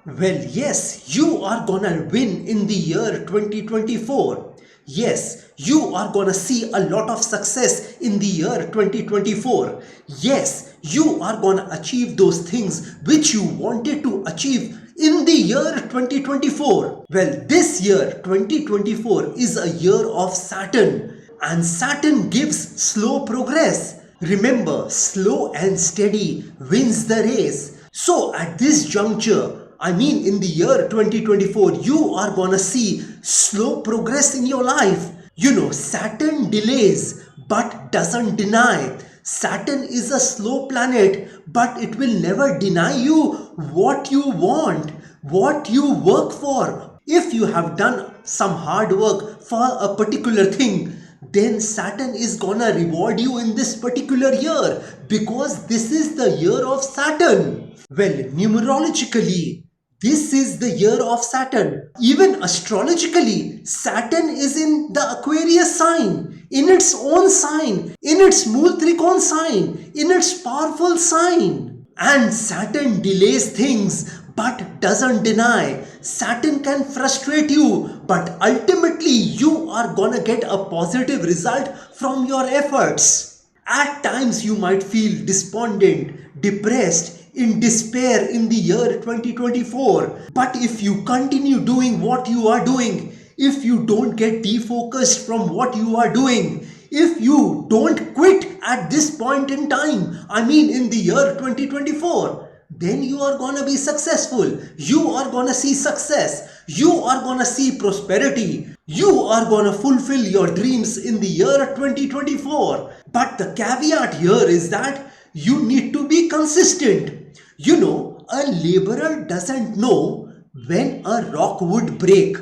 Well, yes, you are gonna win in the year 2024. Yes, you are gonna see a lot of success in the year 2024. Yes, you are gonna achieve those things which you wanted to achieve in the year 2024. Well, this year 2024 is a year of Saturn, and Saturn gives slow progress. Remember, slow and steady wins the race. So at this juncture, I mean, in the year 2024, you are gonna see slow progress in your life. You know, Saturn delays but doesn't deny. Saturn is a slow planet, but it will never deny you what you want, what you work for. If you have done some hard work for a particular thing, then Saturn is gonna reward you in this particular year, because this is the year of Saturn. Well, numerologically, this is the year of Saturn. Even astrologically, Saturn is in the Aquarius sign, in its own sign, in its Multrikon sign, in its powerful sign. And Saturn delays things but doesn't deny. Saturn can frustrate you, but ultimately you are gonna get a positive result from your efforts. At times you might feel despondent, depressed, in despair in the year 2024. But if you continue doing what you are doing, if you don't get defocused from what you are doing, if you don't quit at this point in time, I mean in the year 2024, then you are gonna be successful. You are gonna see success. You are gonna see prosperity. You are gonna fulfill your dreams in the year 2024. But the caveat here is that you need to be consistent. You know, a laborer doesn't know when a rock would break,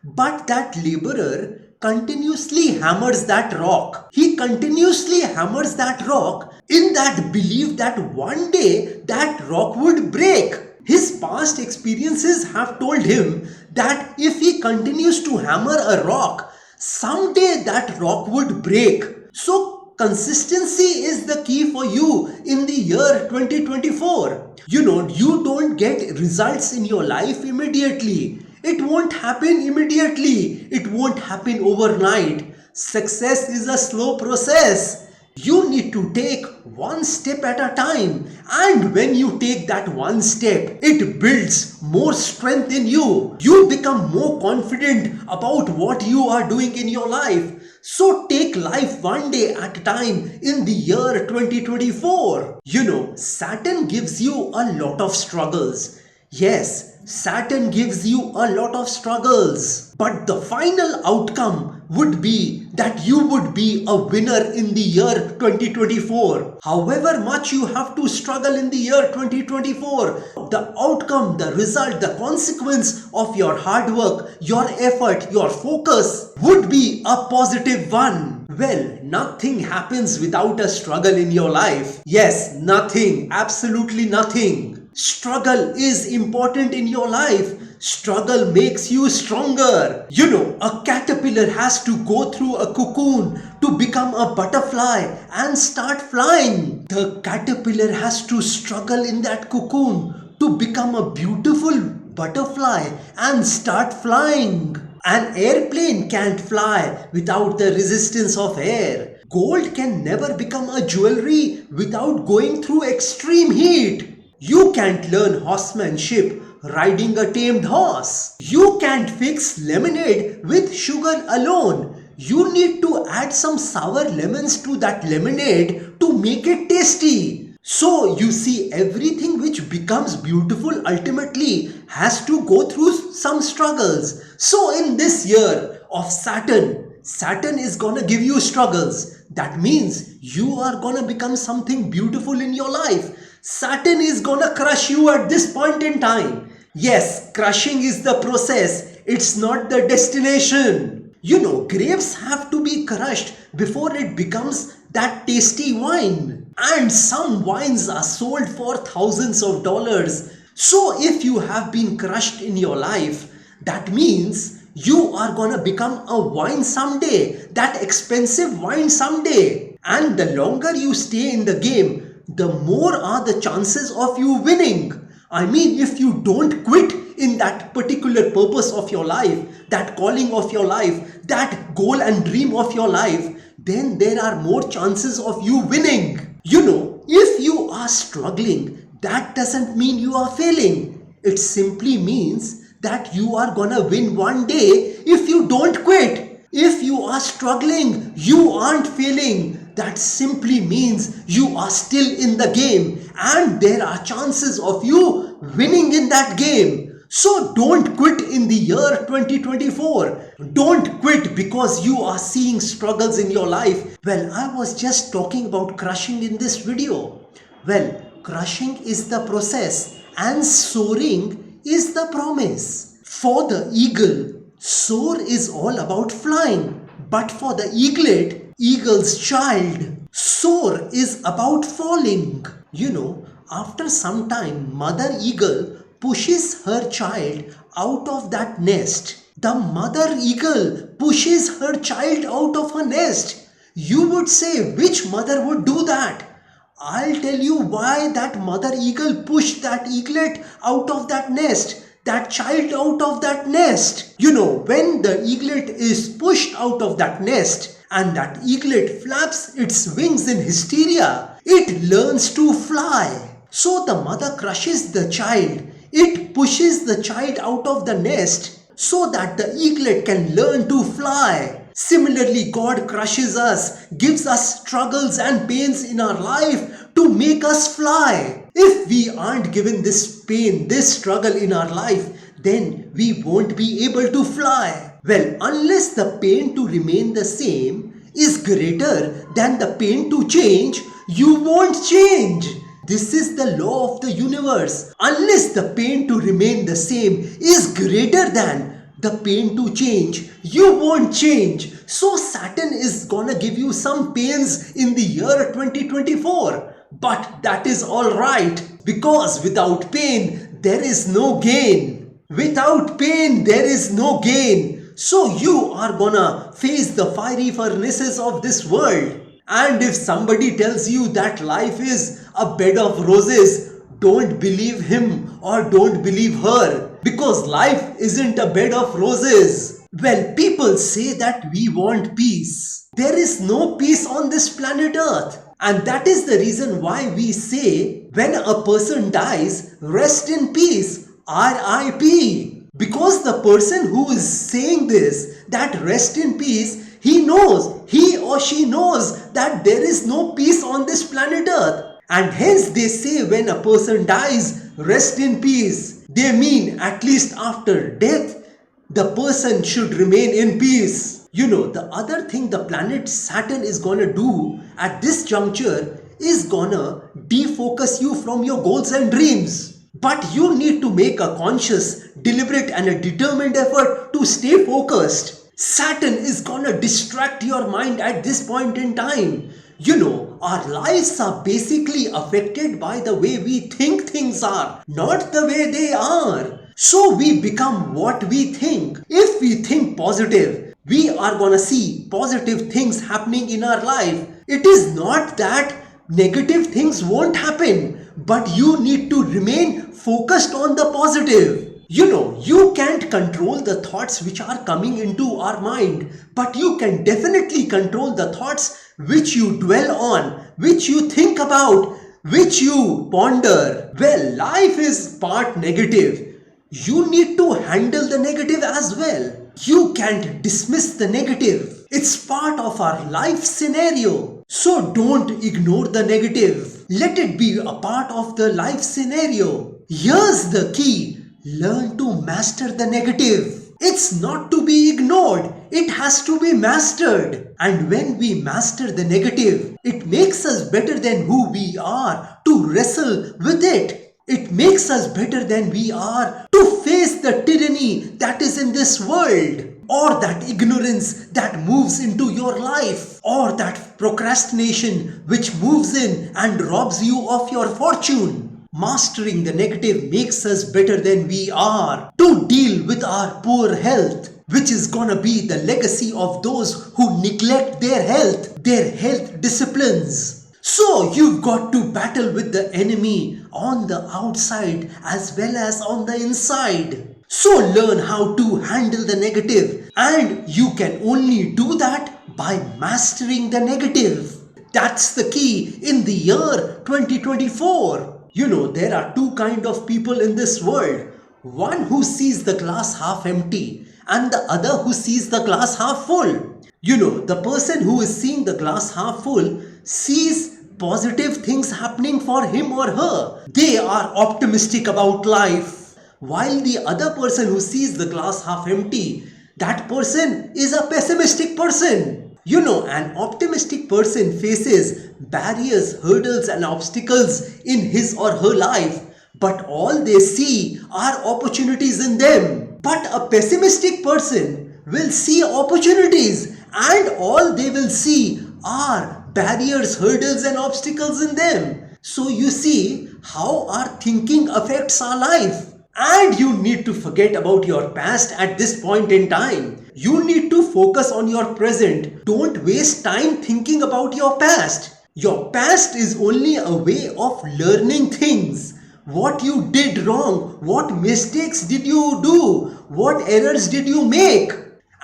but that laborer continuously hammers that rock. He continuously hammers that rock in that belief that one day that rock would break. His past experiences have told him that if he continues to hammer a rock, someday that rock would break. So consistency is the key for you in the year 2024. You know, you don't get results in your life immediately. It won't happen immediately. It won't happen overnight. Success is a slow process. You need to take one step at a time. And when you take that one step, it builds more strength in you. You become more confident about what you are doing in your life. So take life one day at a time in the year 2024. You know, Saturn gives you a lot of struggles. Yes, Saturn gives you a lot of struggles. But the final outcome would be that you would be a winner in the year 2024. However much you have to struggle in the year 2024, the outcome, the result, the consequence of your hard work, your effort, your focus would be a positive one. Well, nothing happens without a struggle in your life. Yes, nothing, absolutely nothing. Struggle is important in your life. Struggle makes you stronger. You know, a caterpillar has to go through a cocoon to become a butterfly and start flying. The caterpillar has to struggle in that cocoon to become a beautiful butterfly and start flying. An airplane can't fly without the resistance of air. Gold can never become a jewelry without going through extreme heat. You can't learn horsemanship riding a tamed horse. You can't fix lemonade with sugar alone. You need to add some sour lemons to that lemonade to make it tasty. So you see, everything which becomes beautiful ultimately has to go through some struggles. So in this year of Saturn, Saturn is gonna give you struggles. That means you are gonna become something beautiful in your life. Saturn is gonna crush you at this point in time. Yes, crushing is the process. It's not the destination. You know, grapes have to be crushed before it becomes that tasty wine. And some wines are sold for thousands of dollars. So if you have been crushed in your life, that means you are gonna become a wine someday. That expensive wine someday. And the longer you stay in the game, the more are the chances of you winning. I mean, if you don't quit that particular purpose of your life, that calling of your life, that goal and dream of your life, then there are more chances of you winning. If you are struggling, that doesn't mean you are failing. It simply means that you are gonna win one day if you don't quit. If you are struggling, you aren't failing. That simply means you are still in the game and there are chances of you winning in that game. So don't quit in the year 2024. Don't quit because you are seeing struggles in your life. Well, I was just talking about crushing in this video. Well, crushing is the process and soaring is the promise. For the eagle, soar is all about flying. But for the eaglet, eagle's child, soar is about falling. After some time, mother eagle pushes her child out of that nest. The mother eagle pushes her child out of her nest. You would say, which mother would do that? I'll tell you why that mother eagle pushed that eaglet out of that nest, that child out of that nest. When the eaglet is pushed out of that nest and that eaglet flaps its wings in hysteria, it learns to fly. So the mother crushes the child. It pushes the child out of the nest so that the eaglet can learn to fly. Similarly, God crushes us, gives us struggles and pains in our life to make us fly. If we aren't given this pain, this struggle in our life, then we won't be able to fly. Well, unless the pain to remain the same is greater than the pain to change, you won't change. This is the law of the universe. Unless the pain to remain the same is greater than the pain to change, you won't change. So Saturn is gonna give you some pains in the year 2024. But that is alright, because without pain, there is no gain. Without pain, there is no gain. So you are gonna face the fiery furnaces of this world. And if somebody tells you that life is a bed of roses, don't believe him or don't believe her, because life isn't a bed of roses. Well, people say that we want peace. There is no peace on this planet Earth. And that is the reason why we say when a person dies, rest in peace, RIP. Because the person who is saying this, that rest in peace, he or she knows that there is no peace on this planet Earth. And hence they say when a person dies, rest in peace. They mean at least after death, the person should remain in peace. The other thing the planet Saturn is gonna do at this juncture is gonna defocus you from your goals and dreams. But you need to make a conscious, deliberate and a determined effort to stay focused. Saturn is gonna distract your mind at this point in time. Our lives are basically affected by the way we think things are, not the way they are. So we become what we think. If we think positive, we are gonna see positive things happening in our life. It is not that negative things won't happen, but you need to remain focused on the positive. You can't control the thoughts which are coming into our mind, but you can definitely control the thoughts which you dwell on, which you think about, which you ponder. Well, life is part negative. You need to handle the negative as well. You can't dismiss the negative. It's part of our life scenario. So don't ignore the negative. Let it be a part of the life scenario. Here's the key. Learn to master the negative. It's not to be ignored. It has to be mastered. And when we master the negative, it makes us better than who we are to wrestle with it. It makes us better than we are to face the tyranny that is in this world, or that ignorance that moves into your life, or that procrastination which moves in and robs you of your fortune. Mastering the negative makes us better than we are to deal with our poor health, which is gonna be the legacy of those who neglect their health disciplines. So you've got to battle with the enemy on the outside as well as on the inside. So learn how to handle the negative, and you can only do that by mastering the negative. That's the key in the year 2024. There are two kind of people in this world. One who sees the glass half empty and the other who sees the glass half full. The person who is seeing the glass half full sees positive things happening for him or her. They are optimistic about life. While the other person who sees the glass half empty, that person is a pessimistic person. An optimistic person faces barriers, hurdles, and obstacles in his or her life, but all they see are opportunities in them. But a pessimistic person will see opportunities, and all they will see are barriers, hurdles, and obstacles in them. So you see how our thinking affects our life. And you need to forget about your past at this point in time. You need to focus on your present. Don't waste time thinking about your past. Your past is only a way of learning things. What you did wrong, what mistakes did you do, what errors did you make.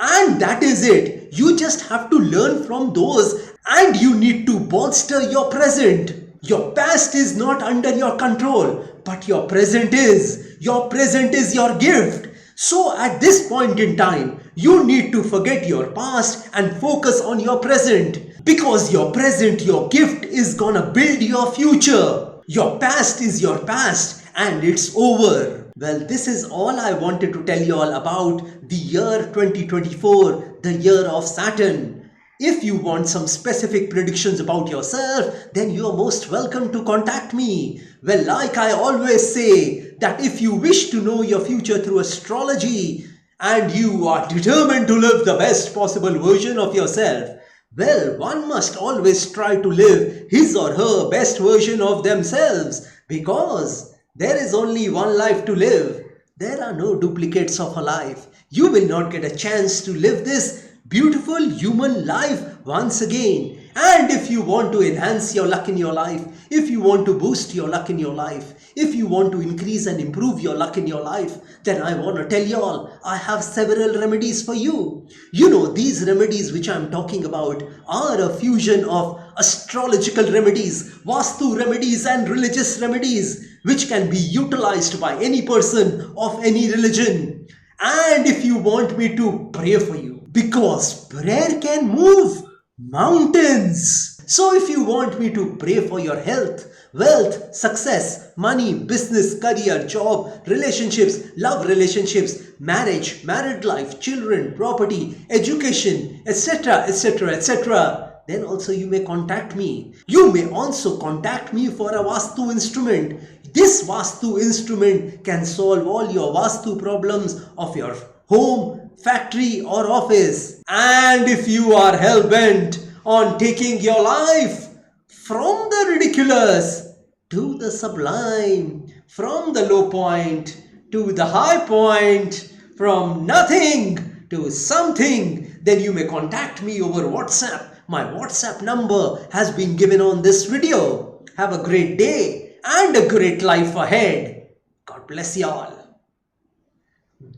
And that is it. You just have to learn from those, and you need to bolster your present. Your past is not under your control, but your present is. Your present is your gift. So at this point in time, you need to forget your past and focus on your present. Because your present, your gift, is gonna build your future. Your past is your past and it's over. Well, this is all I wanted to tell you all about the year 2024, the year of Saturn. If you want some specific predictions about yourself, then you are most welcome to contact me. Well, like I always say, that if you wish to know your future through astrology and you are determined to live the best possible version of yourself, well, one must always try to live his or her best version of themselves, because there is only one life to live. There are no duplicates of a life. You will not get a chance to live this beautiful human life once again. And if you want to enhance your luck in your life, if you want to boost your luck in your life, if you want to increase and improve your luck in your life, then I want to tell you all, I have several remedies for you. These remedies which I am talking about are a fusion of astrological remedies, Vastu remedies, and religious remedies, which can be utilized by any person of any religion. And if you want me to pray for you, because prayer can move mountains. So if you want me to pray for your health, wealth, success, money, business, career, job, relationships, love relationships, marriage, married life, children, property, education, etc., etc., etc., then also you may contact me. You may also contact me for a Vastu instrument. This Vastu instrument can solve all your Vastu problems of your home, factory, or office. And if you are hell-bent on taking your life from the ridiculous to the sublime, from the low point to the high point, from nothing to something, then you may contact me over WhatsApp. My WhatsApp number has been given on this video. Have a great day and a great life ahead. God bless you all.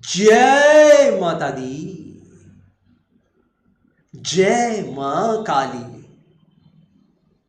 जय माता दी, जय मां काली।